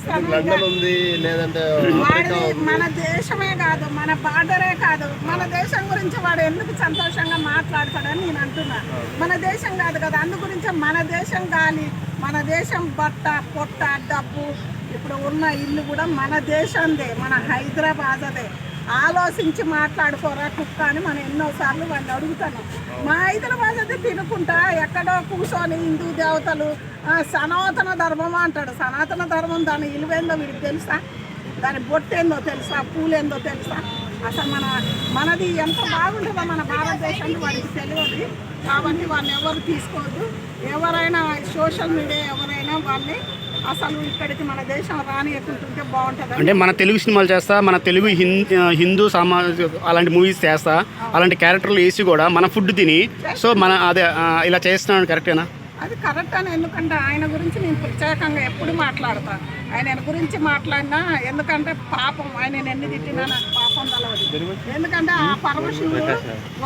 చేస్తాను. వాడిది మన దేశమే కాదు, మన బార్డరే కాదు, మన దేశం గురించి వాడు ఎందుకు సంతోషంగా మాట్లాడతాడని నేను అంటున్నా. మన దేశం కాదు కదా, అందు గురించి మన దేశం గాలి, మన దేశం బట్ట పొట్ట డబ్బు, ఇప్పుడు ఉన్న ఇల్లు కూడా మన దేశందే, మన హైదరాబాదే. ఆలోచించి మాట్లాడుకోరా కుక్క అని మనం ఎన్నోసార్లు వాడిని అడుగుతాను. మా హైదరాబాద్ అయితే తినుకుంటా ఎక్కడో కూర్చొని హిందూ దేవతలు సనాతన ధర్మం అంటాడు. సనాతన ధర్మం దాని విలువేందో వీడికి తెలుసా? దాని బొట్టేందో తెలుసా? పూలేందో తెలుసా? అసలు మనది ఎంత బాగుంటుందో మన భారతదేశాన్ని వాడికి తెలియదు. కాబట్టి వాళ్ళని ఎవరు తీసుకోవద్దు. ఎవరైనా సోషల్ మీడియా ఎవరైనా వాళ్ళని అసలు ఇక్కడికి మన దేశం రానియకుంటుంటే బాగుంటుంది. అంటే మన తెలుగు సినిమాలు చేస్తా, మన తెలుగు హిందూ అలాంటి మూవీస్ చేస్తా, అలాంటి క్యారెక్టర్లు వేసి కూడా మన ఫుడ్ తిని సో మన అదే ఇలా చేస్తున్నాను కరెక్టేనా? అది కరెక్ట్ అని, ఎందుకంటే ఆయన గురించి నేను ప్రత్యేకంగా ఎప్పుడు మాట్లాడతాను. ఆయన గురించి మాట్లాడినా, ఎందుకంటే పాపం ఆయన ఎన్ని తిట్టినా నాకు పాపం తెలవదు. ఎందుకంటే ఆ పరమశివుడు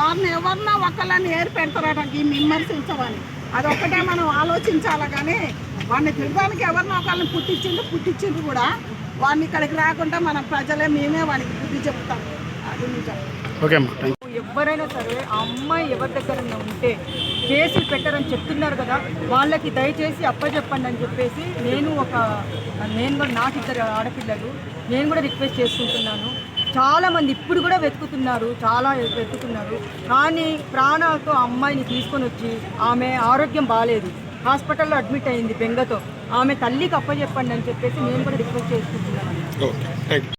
వారిని ఎవరినో ఒకళ్ళని ఏరి పెడతారట దీన్ని విమర్శించమని. అదొక్కటే మనం ఆలోచించాలి. కానీ వాడిని తినడానికి ఎవరినో ఒకళ్ళని పుట్టించిండ్రు కూడా వాడిని ఇక్కడికి రాకుండా మన ప్రజలే మేమే వాడికి బుద్ధి చెప్తాం. అది నిజం. ఓకే అమ్మా. ఎవరైనా సరే ఆ అమ్మాయి ఎవరి దగ్గర ఉంటే కేసులు పెట్టరని చెప్తున్నారు కదా, వాళ్ళకి దయచేసి అప్పచెప్పండి అని చెప్పేసి నేను కూడా నాకు 2 ఆడపిల్లలు, నేను కూడా రిక్వెస్ట్ చేసుకుంటున్నాను. చాలామంది ఇప్పుడు కూడా వెతుకుతున్నారు, చాలా వెతుకుతున్నారు. కానీ ప్రాణాలతో అమ్మాయిని తీసుకొని వచ్చి ఆమె ఆరోగ్యం బాగాలేదు, హాస్పిటల్లో అడ్మిట్ అయింది బెంగతో. ఆమె తల్లికి అప్పచెప్పండి అని చెప్పేసి నేను కూడా రిక్వెస్ట్ చేసుకుంటున్నాను.